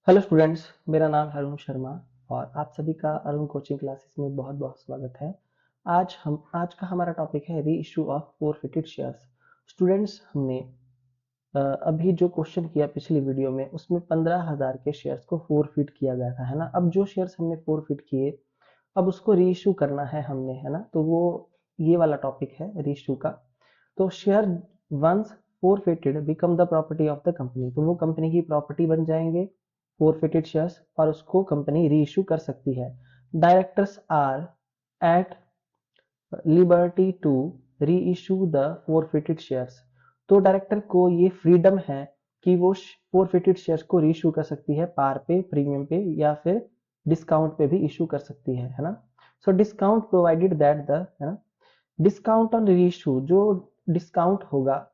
Hello students, मेरा नाम है अरुण शर्मा और आप सभी का अरुण कोचिंग क्लासेस में बहुत बहुत स्वागत है। आज का हमारा टॉपिक है री issue of forfeited shares. Students, हमने अभी जो क्वेश्चन किया पिछली वीडियो में उसमें 15,000 के शेयर्स को फोरफिट किया गया था, है ना। अब जो शेयर्स हमने फोरफिट किए, अब उसको री इशू करना है हमने, है ना। तो वो ये वाला टॉपिक है री इशू का। तो share once forfeited become the property of the company, तो वो कंपनी की प्रॉपर्टी बन जाएंगे फोरफिटेड शेयर्स, और उसको कंपनी री इशू कर सकती है। Directors are at liberty to reissue the forfeited shares. तो डायरेक्टर को ये फ्रीडम है कि वो फोरफिटेड शेयर्स को री इशू कर सकती है, पार पे, प्रीमियम पे या फिर डिस्काउंट पे भी इशू कर सकती है ना। So discount provided that the, है ना, डिस्काउंट ऑन री इशू, जो डिस्काउंट होगा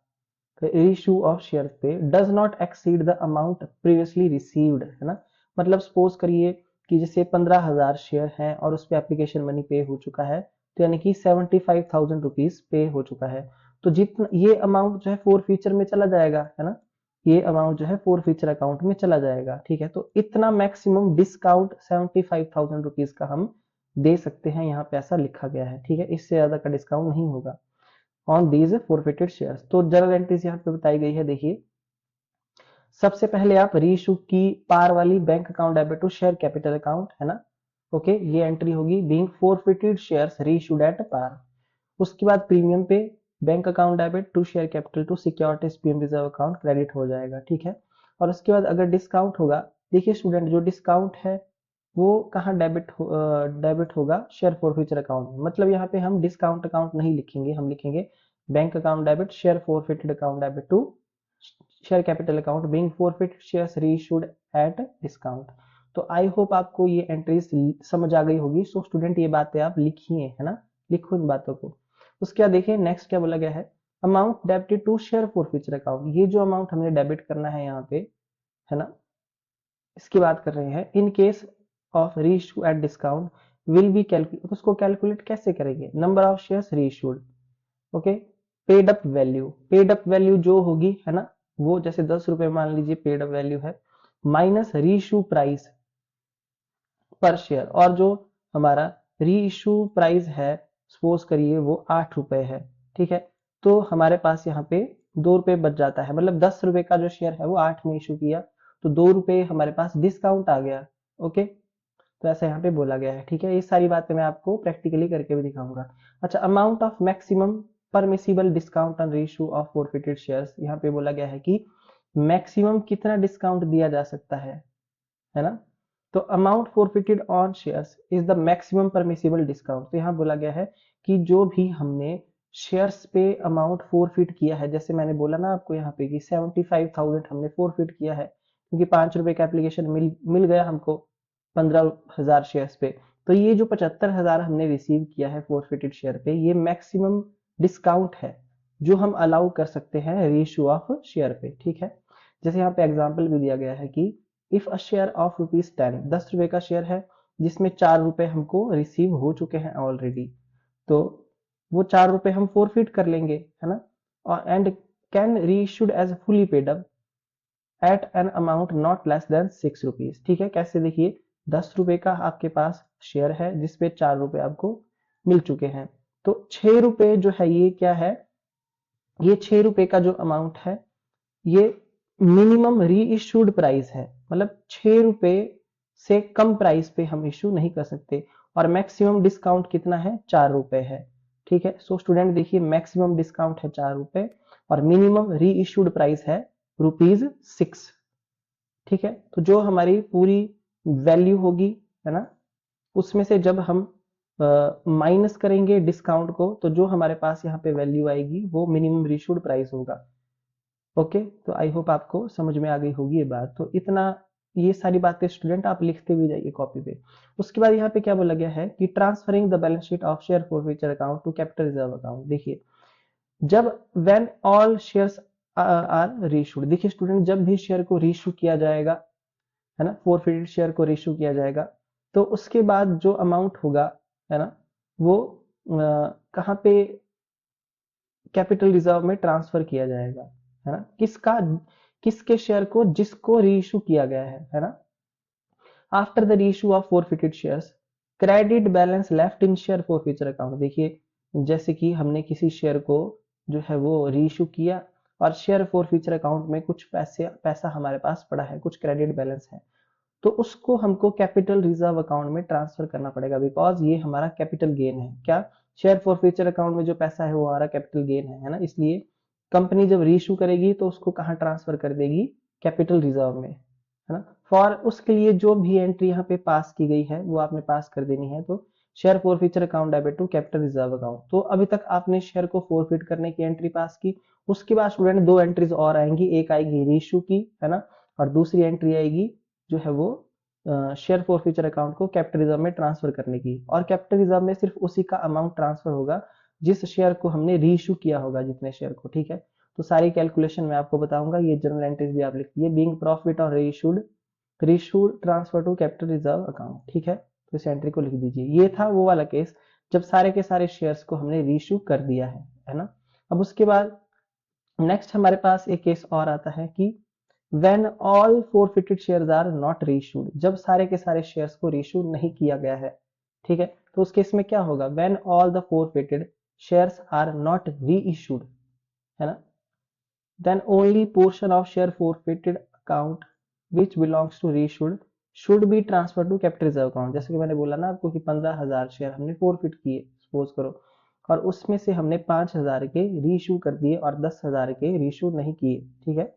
इशू ऑफ शेयर पे, does not exceed the amount previously received, है ना। मतलब सपोज करिए कि जैसे 15,000 शेयर हैं और उस पर एप्लीकेशन मनी पे हो चुका है, तो यानी कि 75,000 रुपीज पे हो चुका है। तो जितना ये अमाउंट जो है फोर फ्यूचर में चला जाएगा, है ना। ये अमाउंट जो है फोर फ्यूचर अकाउंट में चला जाएगा, ठीक है। तो इतना मैक्सिमम डिस्काउंट 75,000 रुपीज का हम दे सकते हैं, यहाँ पे ऐसा लिखा गया है, ठीक है। इससे ज्यादा का डिस्काउंट नहीं होगा ऑन दीज फोरफिटेड शेयर्स। तो जर्नल एंट्रीज यहाँ पे बताई गई है, देखिए। सबसे पहले आप री इशू की पार वाली bank account debit to share capital account, है ना। ओके, ये एंट्री होगी being forfeited shares reissued at par. उसके बाद प्रीमियम पे bank account debit to share capital to securities PM reserve account credit हो जाएगा, ठीक है। और उसके बाद अगर डिस्काउंट होगा, देखिए स्टूडेंट, जो डिस्काउंट है वो कहाँ डेबिट होगा, शेयर फॉर फ्यूचर अकाउंट में। मतलब यहाँ पे हम डिस्काउंट अकाउंट नहीं लिखेंगे, हम लिखेंगे bank account debit share forfeited account debit to share capital account being forfeit shares reissued at discount. तो आई होप आपको ये एंट्रीज समझ आ गई होगी। सो स्टूडेंट, ये बातें आप लिखिए, है ना, लिखो इन बातों को। उसके बाद देखिए नेक्स्ट क्या बोला गया है, amount debited to share forfeiture account. ये जो अमाउंट हमने डेबिट करना है यहाँ पे, है ना, इसकी बात कर रहे हैं। इन केस ऑफ री issue at discount will be calculate, उसको कैलकुलेट कैसे करेंगे, नंबर ऑफ शेयर्स री issued, okay. Paid up value जो होगी, है ना, वो जैसे 10 रुपए मान लीजिए पेड अप वैल्यू है, माइनस री इशू प्राइस पर शेयर, और जो हमारा री इशू प्राइस है सपोज करिए वो 8 रुपए है, ठीक है। तो हमारे पास यहाँ पे 2 रुपए बच जाता है, मतलब 10 रुपए का जो शेयर है वो 8 में इशू किया, तो 2 रुपए हमारे पास डिस्काउंट आ गया, ओके। तो ऐसा यहाँ पे बोला गया है, ठीक है। ये सारी बातें मैं आपको प्रैक्टिकली करके भी दिखाऊंगा। अच्छा, amount of maximum permissible discount on ratio of forfeited shares, यहाँ पे बोला गया है कि मैक्सिमम कितना डिस्काउंट दिया जा सकता है ना। तो amount forfeited on shares is the maximum permissible discount. तो यहाँ बोला गया है कि जो भी हमने शेयर्स पे अमाउंट फॉरफिट किया है, जैसे मैंने बोला ना आपको यहाँ पे कि 75,000 हमने फॉरफिट किया है, क्योंकि 5 रुपए का एप्लीकेशन मिल गया हमको 15,000 शेयर्स पे। तो ये जो 75,000 हमने रिसीव किया है फॉरफिटेड शेयर पे, ये मैक्सिमम डिस्काउंट है जो हम अलाउ कर सकते हैं रेशियो ऑफ शेयर पे, ठीक है। जैसे यहाँ पे एग्जाम्पल भी दिया गया है कि इफ अ शेयर ऑफ ₹10, 10 रुपए का शेयर है जिसमें 4 रुपए हमको रिसीव हो चुके हैं ऑलरेडी, तो वो 4 रुपए हम फोरफिट कर लेंगे, है ना। और and can reissued as fully paid up at an amount not less than ₹6, ठीक है। कैसे, देखिए 10 रुपए का आपके पास शेयर है जिसपे 4 रुपए आपको मिल चुके हैं, तो 6 रुपए जो है ये क्या है, ये 6 रुपए का जो अमाउंट है ये मिनिमम री इशूड प्राइस है, मतलब 6 रुपए से कम प्राइस पे हम इशू नहीं कर सकते। और मैक्सिमम डिस्काउंट कितना है, 4 रुपए है, ठीक है। सो स्टूडेंट देखिए, मैक्सिमम डिस्काउंट है 4 रुपए और मिनिमम री इशूड प्राइस है ₹6, ठीक है। तो जो हमारी पूरी वैल्यू होगी, है ना, उसमें से जब हम माइनस करेंगे डिस्काउंट को, तो जो हमारे पास यहाँ पे वैल्यू आएगी वो मिनिमम रीशूड प्राइस होगा, ओके। तो आई होप आपको समझ में आ गई होगी ये बात। तो इतना, ये सारी बातें स्टूडेंट आप लिखते भी जाइए कॉपी पे। उसके बाद यहाँ पे क्या बोला गया है कि transferring the balance sheet of share forfeiture account to capital reserve account. देखिए, जब when all shares are reissued, देखिए स्टूडेंट, जब भी शेयर को रीइश्यू किया जाएगा, है ना, फोरफिटेड शेयर को रीइश्यू किया जाएगा, तो उसके बाद जो अमाउंट होगा, है ना, वो कहाँ पे, कैपिटल रिजर्व में ट्रांसफर किया जाएगा, है ना। किसका, किसके शेयर को, जिसको री इशू किया गया है ना। After the reissue of forfeited shares credit balance left in share forfeiture account. देखिए जैसे कि हमने किसी शेयर को जो है वो रीइश्यू किया और शेयर फॉरफीचर अकाउंट में कुछ पैसा हमारे पास पड़ा है, कुछ क्रेडिट बैलेंस है, तो उसको हमको कैपिटल रिजर्व अकाउंट में ट्रांसफर करना पड़ेगा, बिकॉज ये हमारा कैपिटल गेन है। क्या? शेयर फॉरफीचर अकाउंट में जो पैसा है वो हमारा कैपिटल गेन है ना। इसलिए कंपनी जब रीइश्यू करेगी तो उसको कहाँ ट्रांसफर कर देगी? कैपिटल रिजर्व में, है ना। फॉर उसके लिए जो भी एंट्री यहाँ पे पास की गई है वो आपने पास कर देनी है। तो share forfeiture account debit to capital reserve account. तो अभी तक आपने शेयर को फॉरफिट करने की एंट्री पास की। उसके बाद स्टूडेंट दो एंट्रीज और आएंगी, एक आएगी रीइश्यू की, है ना, और दूसरी एंट्री आएगी जो है वो शेयर फॉरफीचर अकाउंट को कैपिटल रिजर्व में ट्रांसफर करने की। और कैपिटल रिजर्व में सिर्फ उसी का अमाउंट ट्रांसफर होगा जिस शेयर को हमने रीइश्यू किया होगा, जितने शेयर को, ठीक है। तो सारी कैलकुलेशन मैं आपको बताऊंगा, ये जनरल एंट्रीज भी आप लिखिए। बीइंग प्रॉफिट और reissued transfer to capital reserve account, ठीक है। तो इस एंट्री को लिख दीजिए। ये था वो वाला केस जब सारे के सारे शेयर्स को हमने रीइश्यू कर दिया है ना। अब उसके बाद नेक्स्ट हमारे पास एक केस और आता है कि when all forfeited shares are not reissued, जब सारे के सारे शेयर्स को रीइश्यू नहीं किया गया है, ठीक है। तो उस केस में क्या होगा? when all the forfeited shares are not reissued, है ना, then only portion of share forfeited account which belongs to reissued should be transferred to capital reserve account। जैसे कि मैंने बोला ना आपको कि 15,000 शेयर हमने फॉरफिट किए, सपोज करो, और उसमें से हमने 5,000 के रीइश्यू कर दिए और 10,000 के रीइश्यू नहीं किए, ठीक है।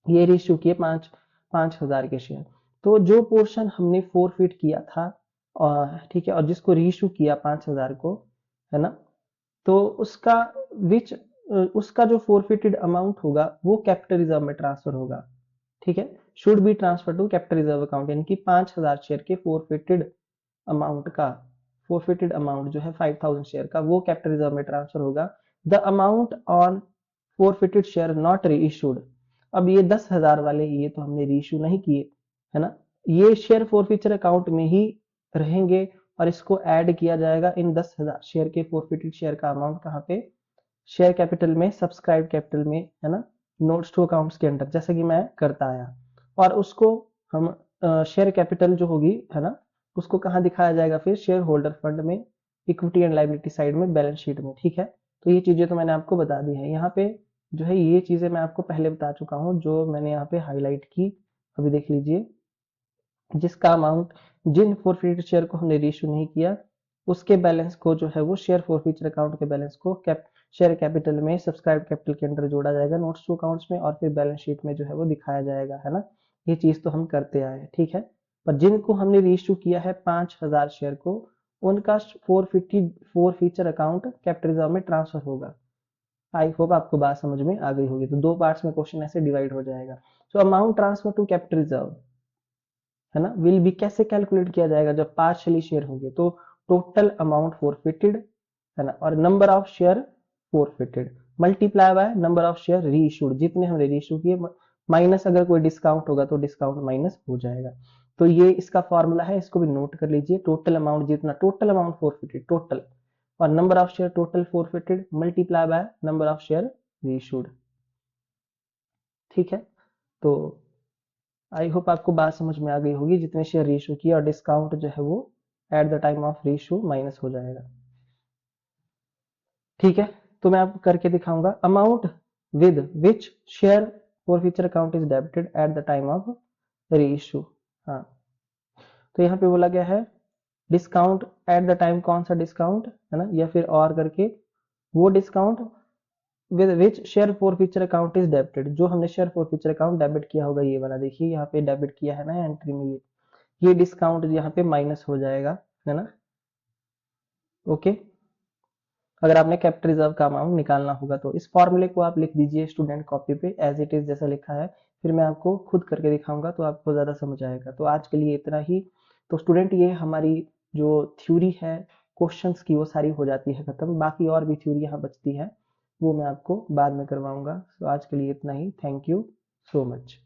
ये रीइश्यू किए 5,000 के शेयर। तो जो पोर्शन हमने फॉरफिट किया था, और ठीक है, और जिसको रीइश्यू किया 5,000 को, है ना, तो उसका विच उसका जो फॉरफिटेड अमाउंट होगा वो कैपिटल रिजर्व में ट्रांसफर होगा, ठीक है। Should be transfer to capital reserve account, यानी कि 5,000 शेयर के फॉरफिटेड अमाउंट जो है 5,000 शेयर का, वो कैपिटल रिजर्व में ट्रांसफर होगा। The amount on forfeited share not reissued. अब ये 10,000 वाले, ये तो हमने रीइश्यू नहीं किए, है ना, ये शेयर फॉरफीचर अकाउंट में ही रहेंगे और इसको ऐड किया जाएगा इन 10,000 शेयर के फॉरफिटेड शेयर का अमाउंट कहाँ पे? शेयर कैपिटल में, सब्सक्राइब कैपिटल में, है ना, नोट्स टू अकाउंट्स के अंदर, जैसे कि मैं करता आया। और उसको हम शेयर कैपिटल जो होगी, है ना, उसको कहाँ दिखाया जाएगा फिर? शेयर होल्डर फंड में, इक्विटी एंड लायबिलिटी साइड में, बैलेंस शीट में, ठीक है। तो ये चीजें तो मैंने आपको बता दी है। यहाँ पे जो है ये चीजें मैं आपको पहले बता चुका हूँ, जो मैंने यहाँ पे हाईलाइट की, अभी देख लीजिए। जिसका अमाउंट, जिन फॉरफिटेड शेयर को हमने रीइश्यू नहीं किया, उसके बैलेंस को जो है वो शेयर फॉरफीचर अकाउंट के बैलेंस को शेयर कैपिटल में, सब्सक्राइब कैपिटल के अंदर जोड़ा जाएगा नोट्स टू अकाउंट्स में, और फिर बैलेंस शीट में जो है वो दिखाया जाएगा, है ना। ये चीज तो हम करते आए हैं, ठीक है। पर जिनको हमने रीइश्यू किया है 5,000 शेयर को, उनका फॉरफीचर अकाउंट कैपिटल रिजर्व में ट्रांसफर होगा। आई होप आपको बात समझ में आ गई होगी। तो दो पार्ट्स में क्वेश्चन ऐसे डिवाइड हो जाएगा। So amount transfer to capital reserve, है ना, विल बी कैसे कैलकुलेट किया जाएगा? जब पार्शियली शेयर होंगे तो टोटल अमाउंट फॉरफिटेड, है ना, और number of share forfeited multiply by number of share reissued, जितने हमने रीइश्यू किए, माइनस अगर कोई डिस्काउंट होगा तो डिस्काउंट माइनस हो जाएगा। तो ये इसका फॉर्मूला है, इसको भी नोट कर लीजिए। टोटल अमाउंट, जितना टोटल अमाउंट फॉरफिटेड, टोटल, और number of share total forfeited multiply by number of share reissued, ठीक है। तो आई होप आपको बात समझ में आ गई होगी। जितने शेयर रीइश्यू किए और डिस्काउंट जो है वो at the time of reissue minus हो जाएगा, ठीक है। तो मैं आपको करके दिखाऊंगा। Amount with which share forfeiture account is debited at the time of reissue. हाँ, तो यहाँ पे बोला गया है डिस्काउंट एट द टाइम, कौन सा डिस्काउंट, है ना, या फिर और करके वो discount with which share forfeiture account is debited, जो हमने शेयर फॉरफीचर अकाउंट डेबिट किया होगा, ये वाला देखिए यहाँ पे डेबिट किया है ना एंट्री में, ये डिस्काउंट यहाँ पे माइनस हो जाएगा, है ना। ओके, अगर आपने कैपिटल रिजर्व का अमाउंट निकालना होगा तो इस फॉर्मूले को आप लिख दीजिए स्टूडेंट कॉपी पे एज इट इज, जैसा लिखा है। फिर मैं आपको खुद करके दिखाऊंगा तो आपको ज्यादा समझ आएगा। तो आज के लिए इतना ही। तो स्टूडेंट ये हमारी जो थ्योरी है क्वेश्चंस की वो सारी हो जाती है खत्म। बाकी और भी थ्योरी यहाँ बचती है, वो मैं आपको बाद में करवाऊंगा। तो आज के लिए इतना ही। Thank you so much.